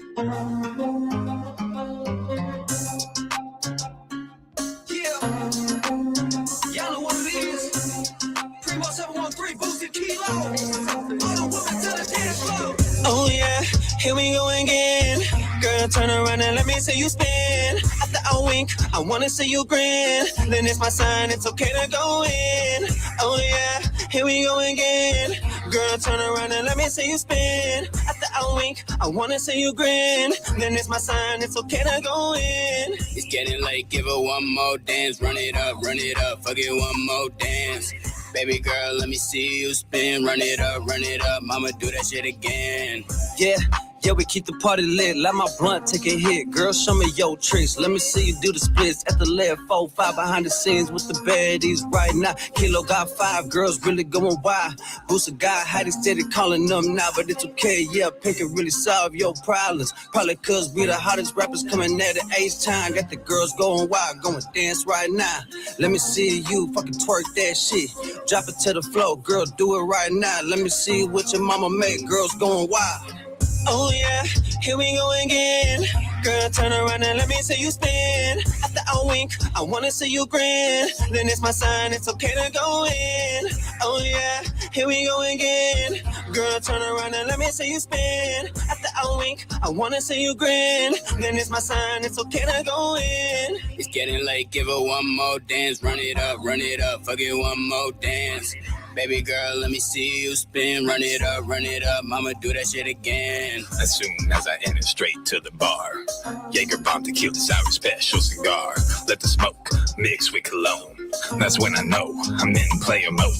Oh yeah, here we go again. Girl, turn around and let me see you spin. After I wink, I wanna see you grin. Then it's my sign, it's okay to go in. Oh yeah, here we go again. Girl, turn around and let me see you spin. After I wink, I wanna see you grin. Then it's my sign, it's okay to go in. It's getting late, give her one more dance. Run it up, fuck it, one more dance. Baby girl, let me see you spin. Run it up, mama, do that shit again. Yeah, Yeah, we keep the party lit. Let my blunt take a hit. Girl, show me your tricks. Let me see you do the splits. At the left, 4-5 behind the scenes with the baddies right now. Kilo got 5 girls really going wild. Booster got hot, steady calling them now, but it's okay. Yeah, Pink can really solve your problems. Probably cause we the hottest rappers coming at the age time. Got the girls going wild, going dance right now. Let me see you fucking twerk that shit. Drop it to the floor, girl, do it right now. Let me see what your mama made. Girls going wild. Oh yeah, here we go again. Girl, turn around and let me see you spin. After I wink, I wanna see you grin. Then it's my sign, it's okay to go in. Oh yeah, here we go again. Girl, turn around and let me see you spin. After I wink, I wanna see you grin. Then it's my sign, it's okay to go in. It's getting late, give her one more dance. Run it up, fuck it, one more dance. Baby girl, let me see you spin. Run it up, mama do that shit again. As soon as I enter straight to the bar, Jaeger bomb, tequila, sour special cigar. Let the smoke mix with cologne. That's when I know I'm in player mode.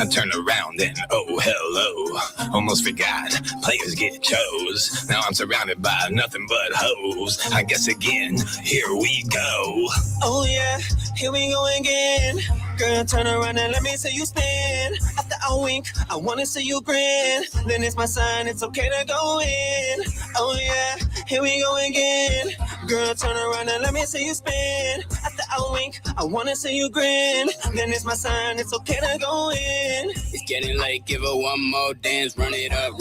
I turn around and oh hello, almost forgot players get chose. Now I'm surrounded by nothing but hoes. I guess again, here we go. Oh yeah, here we go again. Girl, turn around and let me see you spin. After I wink, I wanna see you grin. Then it's my sign, it's okay to go in. Oh yeah, here we go again. Girl, turn around and let me see you spin. After I wink, I wanna see you grin. Then it's my sign, it's okay to go in. It's getting late, give her one more dance. Run it up,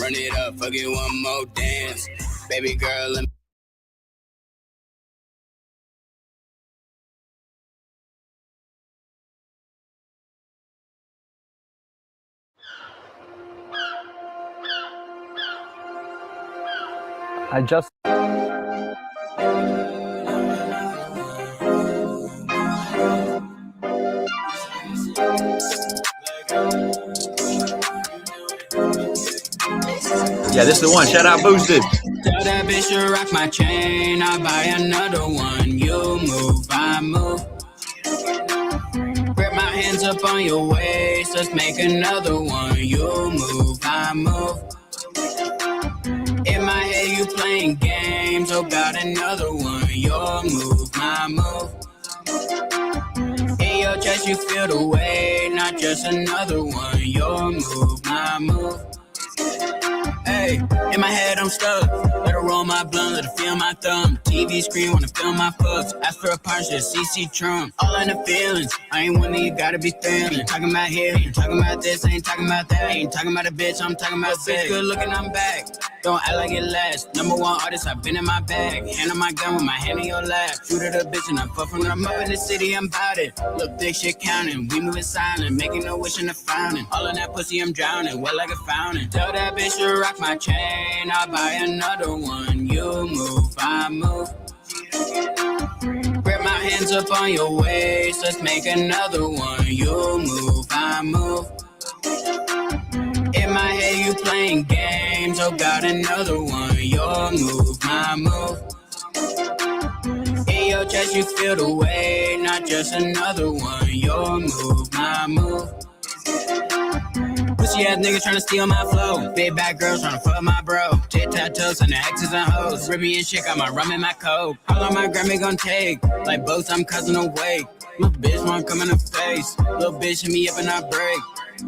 fuck it, one more dance. Baby girl, let me. I just Yeah, this is the one. Shout out Boosted. Tell that bitch to rock my chain. I'll buy another one. You move, I move. Grab my hands up on your waist. Let's make another one. You move, I move. In my head, you playing games. Oh, got another one. Your move, my move. In your chest, you feel the weight. Not just another one. Your move, my move. Hey, in my head I'm stuck. Let her roll my blunt, let her feel my thumb. TV screen wanna feel my fucks. Ask for a partnership, CC Trump. All in the feelings. I ain't one that you gotta be feeling. Talking about here, ain't talking about this, ain't talking about that. Ain't talking about a bitch, I'm talking about sex. Good looking, I'm back. Don't act like it lasts. Number one artist, I've been in my bag. Hand on my gun with my hand in your lap. Shoot at a bitch and I fuck from them up in the city, I'm bout it. Look, thick shit counting. We moving silent, making no wish in the fountain. All in that pussy, I'm drowning, wet like a fountain. Tell that bitch to rock my chain, I'll buy another one. You move, I move. Grab my hands up on your waist, let's make another one. You move, I move. In my head, you playing games. Oh, got another one. Your move, my move. In your chest, you feel the weight. Not just another one. Your move, my move. Pussy ass niggas tryna steal my flow. Big bad girls tryna fuck my bro. Tit tattoos and the X's and O's. Ribby and shit got my rum in my coat. How long my Grammy gon' take? Like boats, I'm cousin awake. Little bitch wanna come in the face. Little bitch hit me up and I break.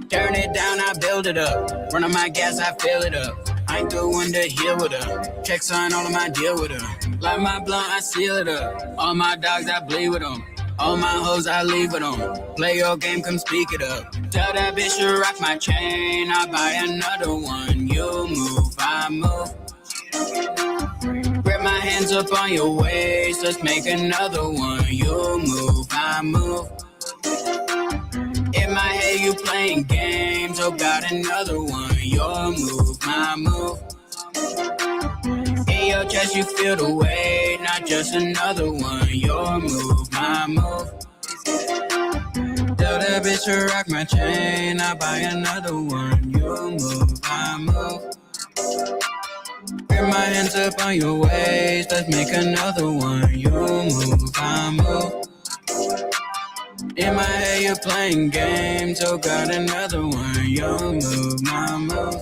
Turn it down, I build it up. Run on my gas, I fill it up. I ain't the one to heal with her. Check sign all of my deal with her. Like my blunt, I seal it up. All my dogs, I bleed with them. All my hoes, I leave with them. Play your game, come speak it up. Tell that bitch to rock my chain, I'll buy another one. You move, I move. Grab my hands up on your waist, let's make another one. You move, I move. In my head, you playing games. Oh, got another one. Your move, my move. In your chest, you feel the weight. Not just another one. Your move, my move. Tell that bitch to rock my chain. I'll buy another one. You move, I move. Grab my hands up on your waist. Let's make another one. You move, I move. In my head, you're playing games. Oh, got another one. Your move, my move.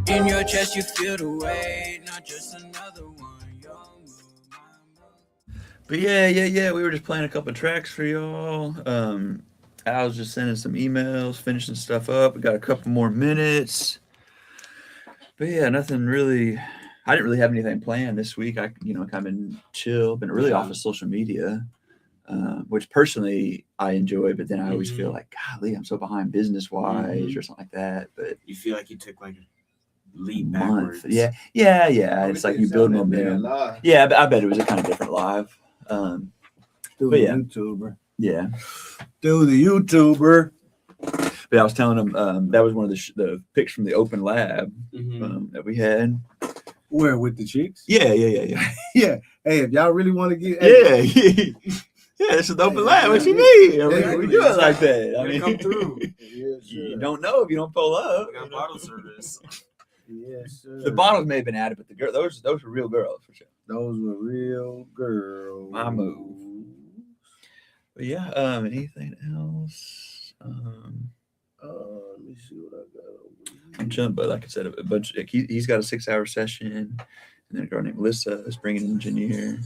In your chest, you feel the weight, not just another one. Your move, my move. But yeah. We were just playing a couple of tracks for y'all. I was just sending some emails, finishing stuff up. We got a couple more minutes. But yeah, nothing really. I didn't really have anything planned this week. I, kind of been chill, been really off of social media, which personally I enjoy. But then I always feel like, golly, I'm so behind business wise or something like that. But you feel like you took like a leap backwards. Yeah. It's like you build momentum. Yeah, I bet it was a kind of different live. Through the YouTuber. Yeah. Through the YouTuber. But I was telling him that was one of the pics from the open lab that we had. Where, with the chicks? Yeah. Yeah. Hey, if y'all really want to get... Yeah, it's an open lab. What you mean? I mean, we do it like that. I mean, come through. You don't know if you don't pull up. We got bottle service. Yes, sir. The bottles may have been added, but the girl, those were real girls for sure. Those were real girls. My move. But yeah, anything else? Let me see what I got over here. I'm chilling, but like I said, a bunch. He's got a 6-hour session, and then a girl named Lissa is bringing an engineer.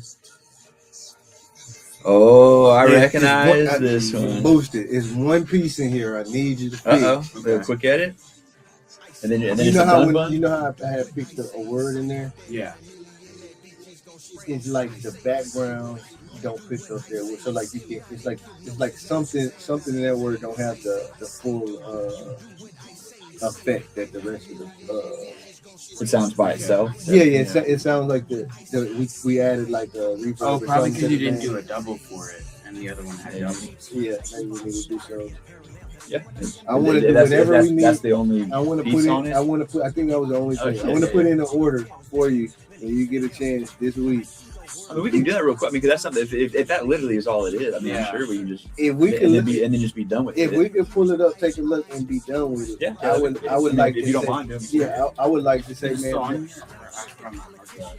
Oh, I recognize this one. Boosted. It's one piece in here. I need you to fix. Okay. Quick edit. And then you know how I had picked a word in there? Yeah. It's like the background don't pick up there. So like you can, it's like something in that word don't have the full effect that the rest of the it sounds by itself. Yeah. It sounds like we added like a reverb. Oh, probably because you didn't do a double for it, and the other one had doubles. Yeah, maybe we need to do so. Yeah, I want to do whatever we need. That's the only. I want to put in. I think that was the only thing. I want to put in an order for you when you get a chance this week. I mean, we can do that real quick because that's something. If that literally is all it is, I mean, I'm sure we can just and then just be done with it. If we can pull it up, take a look, and be done with it, I would like if to you don't mind doing. Yeah, I would like to say, man.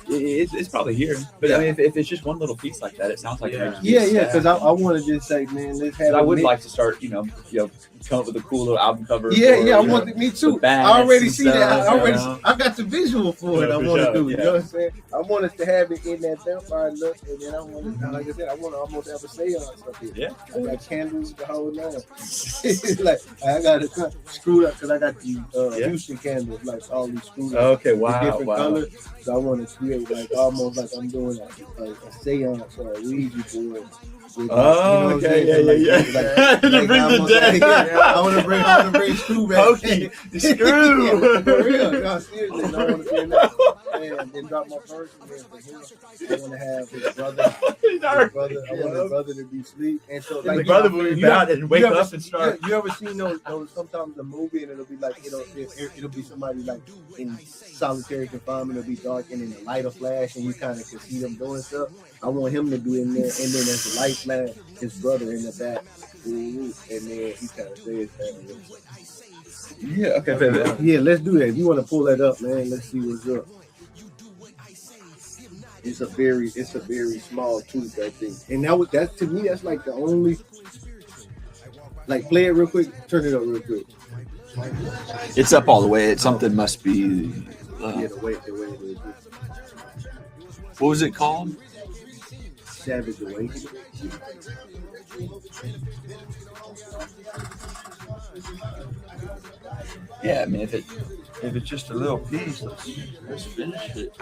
It's probably here, but I mean, if it's just one little piece like that, it sounds like because I want to just say, man, let's have. I would like to start, come up with a cool little album cover. I want me too. I already see that. I got the visual for it. I want to do it. You know what I'm saying? I want us to have it in that vampire look, and then I want to, like I said, I want to almost have a seance up here. Yeah, I got candles the whole night. It's like I got it screwed up because I got the Houston candles, like all these screwed up. Okay, wow, different colors. So I want to create like almost like I'm doing a seance or a Ouija board. Okay. Like, to bring the dead. I want to bring Screw back. Okay, Screw. For real. No, seriously. I want to be in that. And then drop my purse. And then for him, I want to have his brother. I want his brother to be asleep. And so, like, the brother will be out and wake up and start. You ever seen those sometimes a movie and it'll be like, it'll be somebody like in solitary confinement, it'll be dark and then the light will flash and you kind of can see them doing stuff. I want him to be in there, and then as the light flash, his brother in the back, and then he kind of says that. Yeah, okay. Yeah, let's do that. If you want to pull that up, man, let's see what's up. It's a very small tooth, I think. And that to me, that's like the only, like, play it real quick, turn it up real quick. It's up all the way. Something must be. The way it is. What was it called? Savage Awakening. Yeah, I mean, if it's just a little piece, let's finish it.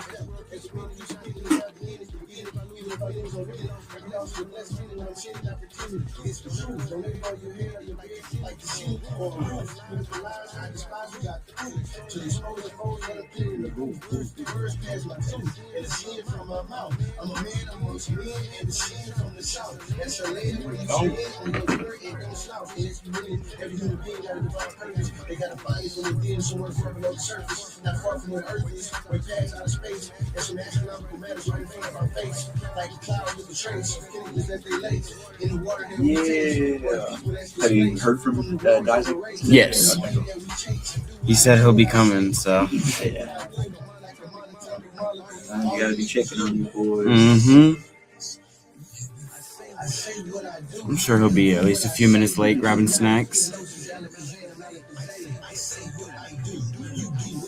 Have you heard from Isaac? Yes. He said he'll be coming, so. Yeah. You gotta be checking on you boys. Mm-hmm. I'm sure he'll be at least a few minutes late grabbing snacks.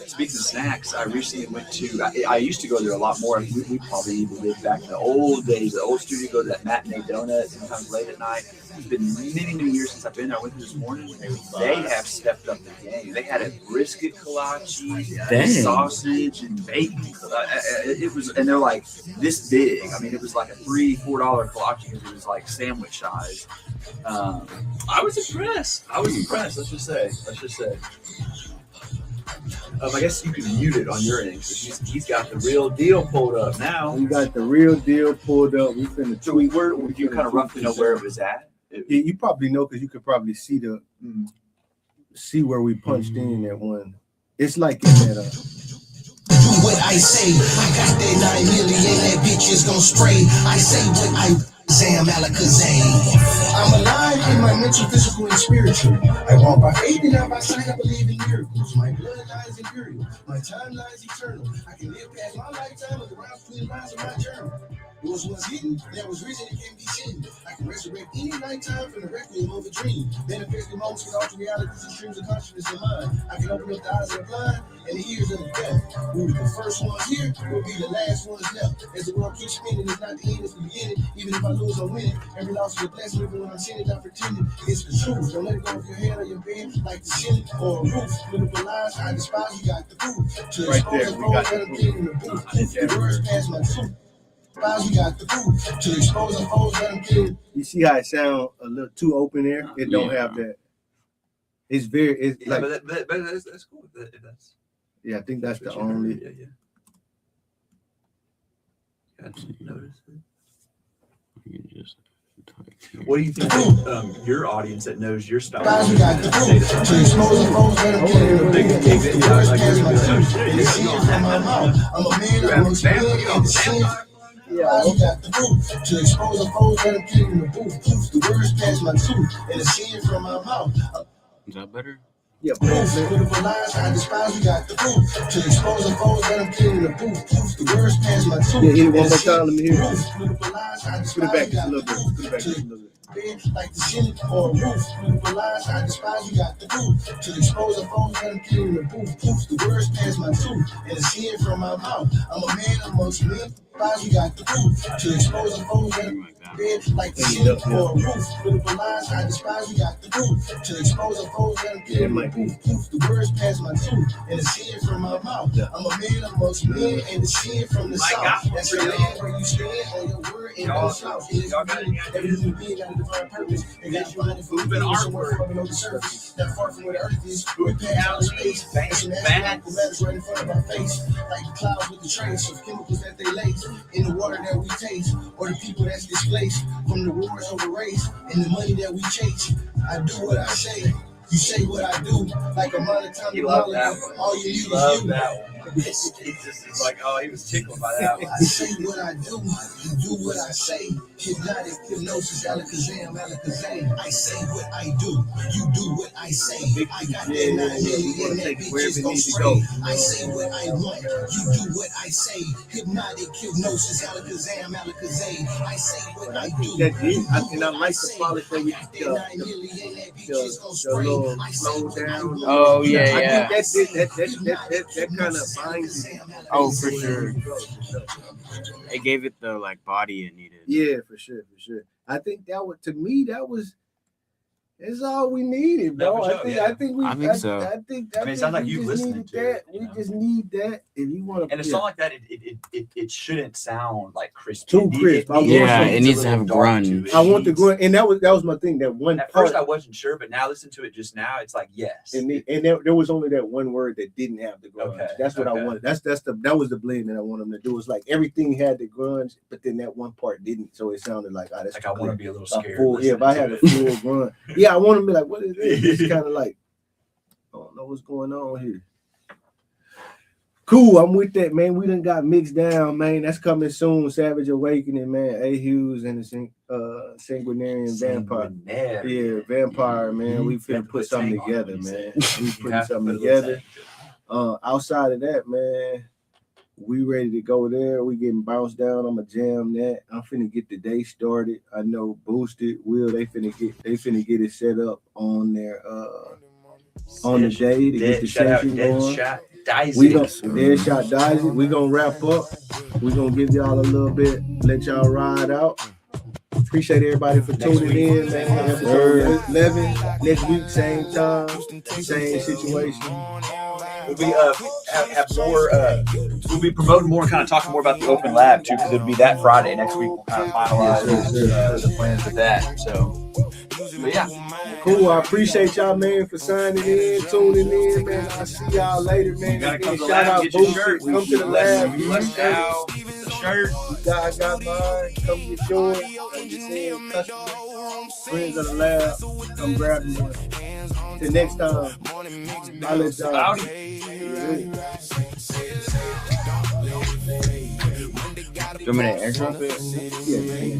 speaking of snacks, I recently went to. I used to go there a lot more. We probably even lived back in the old days, the old studio. Go to that Matinee Donut sometimes late at night. It's been many years since I've been there. I went there this morning. They have stepped up the game. They had a brisket kolache, sausage, and bacon. It was, and they're like this big. I mean, it was like a $3-4 kolache because it was like sandwich size. I was impressed. Let's just say. I guess you can mute it on your end because he's got the real deal pulled up now. We got the real deal pulled up. We finna tweet. Would you kind of roughly know where it was at? You probably know because you could probably see where we punched in that one. It's like in that. Do what I say. I got that 9 million. That bitch is gonna spray. I say what I. Sam Alakazam. I'm alive in my mental, physical, and spiritual. I walk by faith and not by sight. I believe in miracles. My blood lies imperial. My time lies eternal. I can live past my lifetime with the rounds between the lines of my journal. It was once hidden, that was risen, it can be seen. I can resurrect any nighttime from the requiem of a dream. Manifest the moments with alter realities and streams of consciousness in mind. I can open up the eyes of the blind and the ears of the deaf. We'll be the first ones here, we'll be the last ones left. As the world keeps spinning, it's not the end, it's the beginning. Even if I lose, I'm winning. Every loss is a blessing, even when I'm sinning, not pretending. It's the truth. Don't let it go off your head or your bed like the ceiling or a roof. Beautiful lies, I despise, you got the proof. To right expose there, the we road got that the I'm getting in the booth. The words past my truth. We got the proof. To expose the foes that I'm getting. You see how it sounds a little too open there? It don't have that. It's like. But that's cool. That's. Yeah, I think that's the only. Yeah. Got to notice it. You just. What do you think your audience that knows your style? We got the proof. To expose the foes that I'm getting. They can take it. I'm a man, I'm a man, and the sin. Yeah, we got the proof. To expose the foes that I'm getting in the booth. The words pass my tooth and the sin from my mouth. Is that better? Yeah, proof. Beautiful lies, I despise, we got the proof. To expose the foes that I'm getting in the booth. The words pass my tooth. Yeah, hit it one more time. Let me hear it. Beautiful lies, I despise, put it back just a little bit. Put it back just a little bit. Like the ceiling or a roof. Beautiful lies, I despise, we got the proof. To expose the foes that I'm getting in the booth. The words pass my tooth and the sin from my mouth. I'm a man amongst men. We got the proof. To expose the foes that I'm like the ceiling or a roof. Beautiful lies, I despise, we got the proof. To expose the foes that I'm getting in the booth. The words pass my tooth and the sin from my mouth. I'm a man amongst men and the sin from the south. That's your land where you stand on your word and no south. Every human being got a divine purpose. And got you running for moving somewhere from below the surface. Not far from where the earth is. We pass out of space. And some astronomical matters right in front of our face. Like the clouds with the trace of chemicals that they lace in the water that we taste. Or the people that's displaced from the wars over race and the money that we chase. I do what I say. You say what I do, like a monotone. You love that one. All you need love is you. That one. It's like, oh, he was tickled by that one. I say what I do, you do what I say. Hypnotic hypnosis, Alakazam. I say what I do, you do what I say. I got that 9 million, that bitch is gon' spray. I say what I want, you do what I say. Hypnotic hypnosis, Alakazam. I say what I do. And I like the polish that we the little slow down. Oh yeah. I think that kind of binds it. Oh, for sure. It gave it the like body it needed. Yeah, for sure. I think that's all we needed, bro. No, sure, I think so. I think it sounds like you've listened to it. We just need that. If you want to, and a song like that, it shouldn't sound like crisp. Too crisp. It needs to have grunge. I want the grunge, and that was my thing. That one. At first, I wasn't sure, but now listen to it just now. It's like yes. And there was only that one word that didn't have the grunge. Okay. That's what I wanted. That was the blend that I wanted them to do. It was like everything had the grunge, but then that one part didn't. So it sounded like that's like I want to be a little scared. If I had a full grunge, yeah, I want to be like, what is this? It's kind of like, I don't know what's going on here. Cool, I'm with that, man. We done got Mixdown, man. That's coming soon. Savage Awakening, man. A. Hughes and the Sanguinarian Vampire. Yeah, Vampire, man. We finna put something together, man. We putting something together. Outside of that, man, we ready to go there. We getting bounced down. I'ma jam that. I'm finna get the day started. I know Boosted Will. They finna get it set up on their on the day to get the session going. Deadshot Dizzy. We gonna wrap up. We gonna give y'all a little bit, let y'all ride out. Appreciate everybody for tuning in, man. Episode 11. Next week, same time, same situation. We'll be have more. We'll be promoting more and kind of talking more about the open lab too, because it'll be that Friday next week. We'll kind of finalize the plans with that. So, but yeah, cool. I appreciate y'all, man, for signing in, tuning in, man. I'll see y'all later, man. Shout out Boosted. Come to the lab. The shirt. You guys got mine. Come get yours. Like you said, customers, friends of the lab. Come grab me. Till next time. I'll let y'all. Do you want me to air drop it? Yeah.